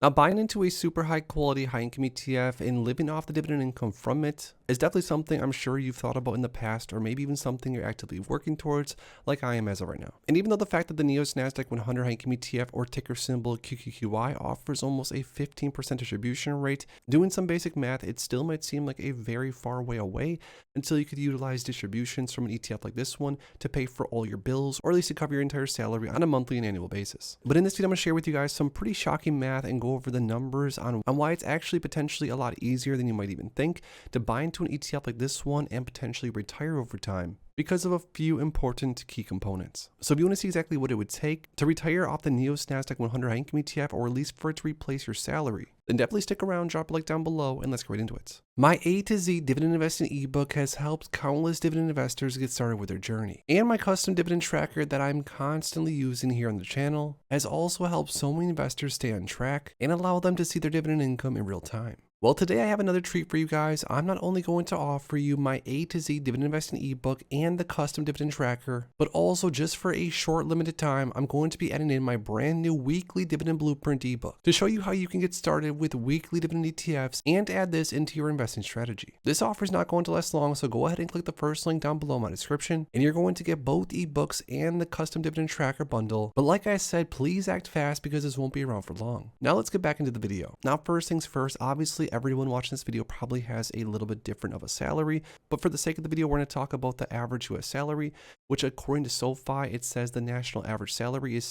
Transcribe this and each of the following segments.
Now, buying into a super high quality, high income ETF and living off the dividend income from it is definitely something I'm sure you've thought about in the past, or maybe even something you're actively working towards, like I am as of right now. And even though the fact that the NEOS NASDAQ 100 high income ETF, or ticker symbol QQQI, offers almost a 15% distribution rate, doing some basic math, it still might seem like a very far way away until you could utilize distributions from an ETF like this one to pay for all your bills, or at least to cover your entire salary on a monthly and annual basis. But in this video, I'm going to share with you guys some pretty shocking math and go over the numbers on why it's actually potentially a lot easier than you might even think to buy into an ETF like this one and potentially retire over time, because of a few important key components. So if you want to see exactly what it would take to retire off the NEOS NASDAQ 100 high income ETF, or at least for it to replace your salary, then definitely stick around, drop a like down below, and let's get right into it. My A to Z dividend investing ebook has helped countless dividend investors get started with their journey. And my custom dividend tracker that I'm constantly using here on the channel has also helped so many investors stay on track and allow them to see their dividend income in real time. Well, today I have another treat for you guys. I'm not only going to offer you my A to Z dividend investing ebook and the custom dividend tracker, but also just for a short limited time, I'm going to be adding in my brand new weekly dividend blueprint ebook to show you how you can get started with weekly dividend ETFs and add this into your investing strategy. This offer is not going to last long, so go ahead and click the first link down below in my description, and you're going to get both ebooks and the custom dividend tracker bundle. But like I said, please act fast because this won't be around for long. Now let's get back into the video. Now, first things first, obviously everyone watching this video probably has a little bit different of a salary, but for the sake of the video, we're going to talk about the average US salary, which according to SoFi, it says the national average salary is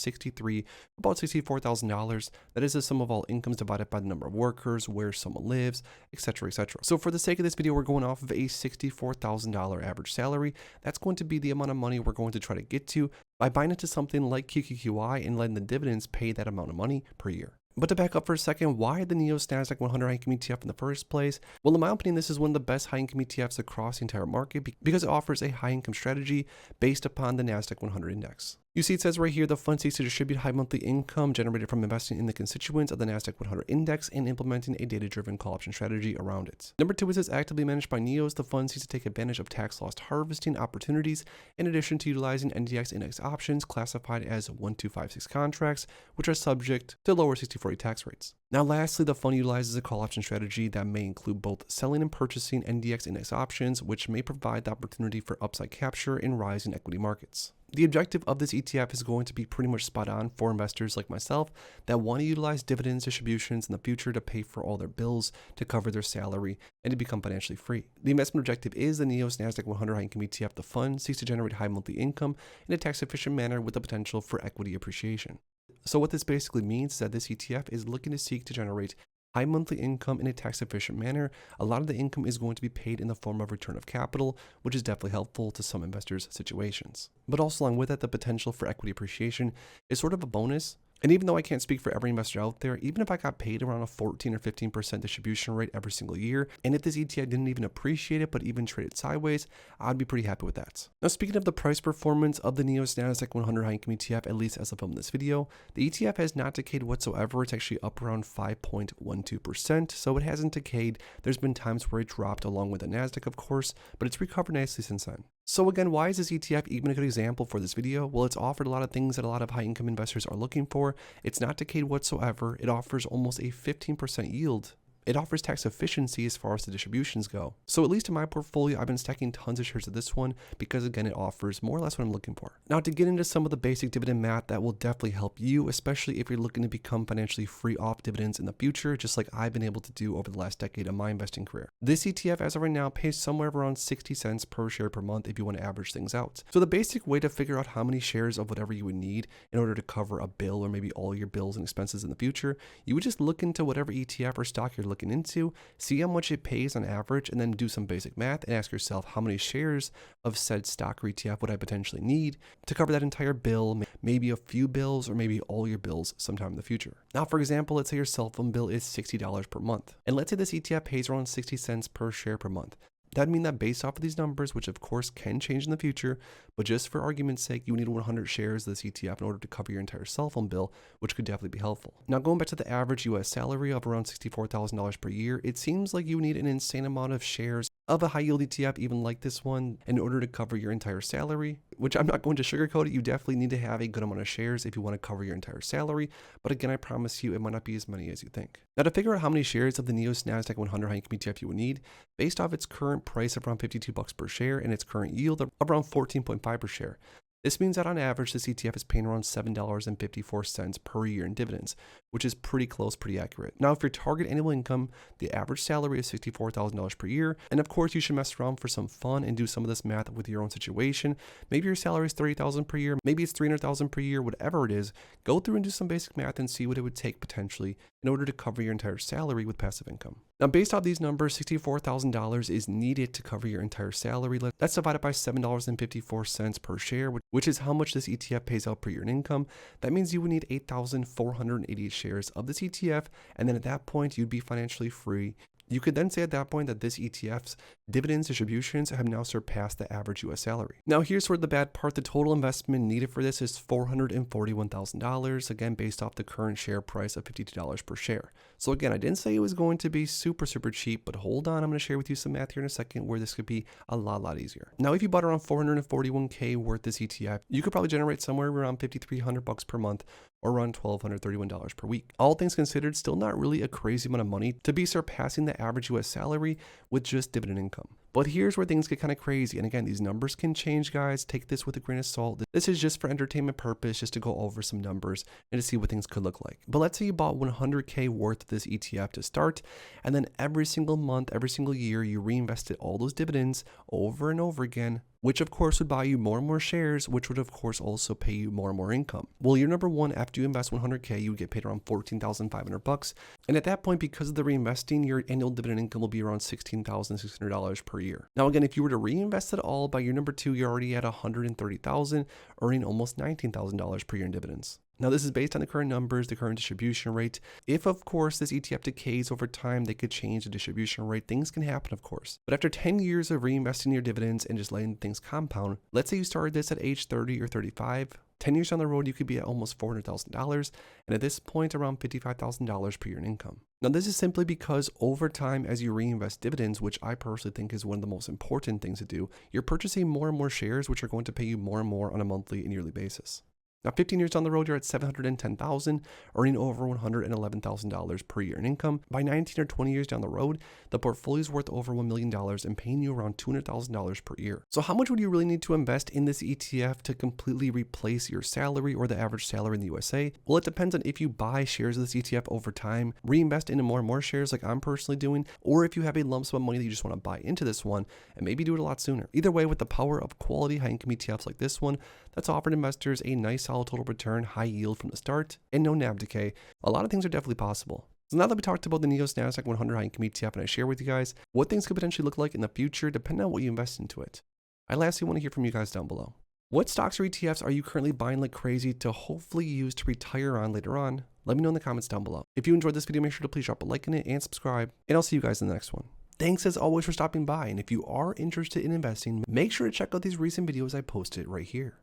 about $64,000. That is the sum of all incomes divided by the number of workers, where someone lives, etc., etc. So for the sake of this video, we're going off of a $64,000 average salary. That's going to be the amount of money we're going to try to get to by buying into something like QQQI and letting the dividends pay that amount of money per year. But to back up for a second, why the NEOS NASDAQ 100 high income ETF in the first place? Well, in my opinion, this is one of the best high income ETFs across the entire market because it offers a high income strategy based upon the NASDAQ 100 index. You see, it says right here, the fund seeks to distribute high monthly income generated from investing in the constituents of the NASDAQ 100 index and implementing a data-driven call option strategy around it. Number two, it says actively managed by NEOS, the fund seeks to take advantage of tax loss harvesting opportunities in addition to utilizing NDX index options classified as 1256 contracts, which are subject to lower 60/40 tax rates. Now, lastly, the fund utilizes a call option strategy that may include both selling and purchasing NDX index options, which may provide the opportunity for upside capture in rising equity markets. The objective of this ETF is going to be pretty much spot on for investors like myself that want to utilize dividends distributions in the future to pay for all their bills, to cover their salary, and to become financially free. The investment objective is the NEOS NASDAQ 100 high income ETF. The fund seeks to generate high monthly income in a tax efficient manner with the potential for equity appreciation. So what this basically means is that this ETF is looking to seek to generate high monthly income in a tax efficient manner. A lot of the income is going to be paid in the form of return of capital, which is definitely helpful to some investors' situations. But also along with that, the potential for equity appreciation is sort of a bonus. And even though I can't speak for every investor out there, even if I got paid around a 14 or 15% distribution rate every single year, and if this ETF didn't even appreciate it, but even traded sideways, I'd be pretty happy with that. Now, speaking of the price performance of the NEOS NASDAQ 100 high income ETF, at least as of filming this video, the ETF has not decayed whatsoever. It's actually up around 5.12%, so it hasn't decayed. There's been times where it dropped along with the NASDAQ, of course, but it's recovered nicely since then. So again, why is this ETF even a good example for this video? Well, it's offered a lot of things that a lot of high income investors are looking for. It's not decayed whatsoever. It offers almost a 15% yield. It offers tax efficiency as far as the distributions go. So at least in my portfolio, I've been stacking tons of shares of this one because again, it offers more or less what I'm looking for. Now, to get into some of the basic dividend math that will definitely help you, especially if you're looking to become financially free off dividends in the future, just like I've been able to do over the last decade of my investing career. This ETF as of right now pays somewhere around 60 cents per share per month if you want to average things out. So the basic way to figure out how many shares of whatever you would need in order to cover a bill or maybe all your bills and expenses in the future, you would just look into whatever ETF or stock you're looking into, see how much it pays on average, and then do some basic math and ask yourself how many shares of said stock or ETF would I potentially need to cover that entire bill, maybe a few bills or maybe all your bills sometime in the future. Now, for example, let's say your cell phone bill is $60 per month, and let's say this ETF pays around 60 cents per share per month. That'd mean that based off of these numbers, which of course can change in the future, but just for argument's sake, you need 100 shares of this ETF in order to cover your entire cell phone bill, which could definitely be helpful. Now, going back to the average US salary of around $64,000 per year, it seems like you need an insane amount of shares of a high yield ETF, even like this one, in order to cover your entire salary, which I'm not going to sugarcoat it. You definitely need to have a good amount of shares if you want to cover your entire salary. But again, I promise you, it might not be as many as you think. Now, to figure out how many shares of the NEOS NASDAQ 100 high income ETF you would need, based off its current price of around $52 per share and its current yield of around 14.5 per share. This means that on average, this ETF is paying around $7.54 per year in dividends, which is pretty close, pretty accurate. Now, if your target annual income, the average salary is $64,000 per year, and of course, you should mess around for some fun and do some of this math with your own situation. Maybe your salary is $30,000 per year, maybe it's $300,000 per year, whatever it is. Go through and do some basic math and see what it would take potentially in order to cover your entire salary with passive income. Now, based off these numbers, $64,000 is needed to cover your entire salary. That's divided by $7.54 per share, which is how much this ETF pays out per year in income. That means you would need 8,488 shares of this ETF, and then at that point, you'd be financially free. You could then say at that point that this ETF's dividends distributions have now surpassed the average US salary. Now, here's sort of the bad part. The total investment needed for this is $441,000, again, based off the current share price of $52 per share. So again, I didn't say it was going to be super cheap, but hold on, I'm going to share with you some math here in a second where this could be a lot easier. Now, if you bought around $441K worth this ETF, you could probably generate somewhere around $5,300 per month, or around $1,231 per week. All things considered, still not really a crazy amount of money to be surpassing the average US salary with just dividend income. But here's where things get kind of crazy. And again, these numbers can change, guys. Take this with a grain of salt. This is just for entertainment purpose, just to go over some numbers and to see what things could look like. But let's say you bought 100K worth of this ETF to start, and then every single month, every single year, you reinvested all those dividends over and over again, which of course would buy you more and more shares, which would of course also pay you more and more income. Well, year number one, after you invest 100K, you would get paid around $14,500. And at that point, because of the reinvesting, your annual dividend income will be around $16,600 per year. Now, again, if you were to reinvest it all by year number two, you're already at $130,000, earning almost $19,000 per year in dividends. Now, this is based on the current numbers, the current distribution rate. If, of course, this ETF decays over time, they could change the distribution rate. Things can happen, of course. But after 10 years of reinvesting your dividends and just letting things compound, let's say you started this at age 30 or 35, 10 years down the road, you could be at almost $400,000, and at this point, around $55,000 per year in income. Now, this is simply because over time, as you reinvest dividends, which I personally think is one of the most important things to do, you're purchasing more and more shares, which are going to pay you more and more on a monthly and yearly basis. Now, 15 years down the road, you're at $710,000, earning over $111,000 per year in income. By 19 or 20 years down the road, the portfolio is worth over $1 million and paying you around $200,000 per year. So how much would you really need to invest in this ETF to completely replace your salary or the average salary in the USA? Well, it depends on if you buy shares of this ETF over time, reinvest into more and more shares like I'm personally doing, or if you have a lump sum of money that you just want to buy into this one and maybe do it a lot sooner. Either way, with the power of quality high income ETFs like this one, that's offered investors a nice solid total return, high yield from the start, and no NAV decay, a lot of things are definitely possible. So now that we talked about the NEOS NASDAQ 100 high income ETF and I share with you guys what things could potentially look like in the future depending on what you invest into it, I lastly want to hear from you guys down below. What stocks or ETFs are you currently buying like crazy to hopefully use to retire on later on? Let me know in the comments down below. If you enjoyed this video, make sure to please drop a like in it and subscribe, and I'll see you guys in the next one. Thanks as always for stopping by, and if you are interested in investing, make sure to check out these recent videos I posted right here.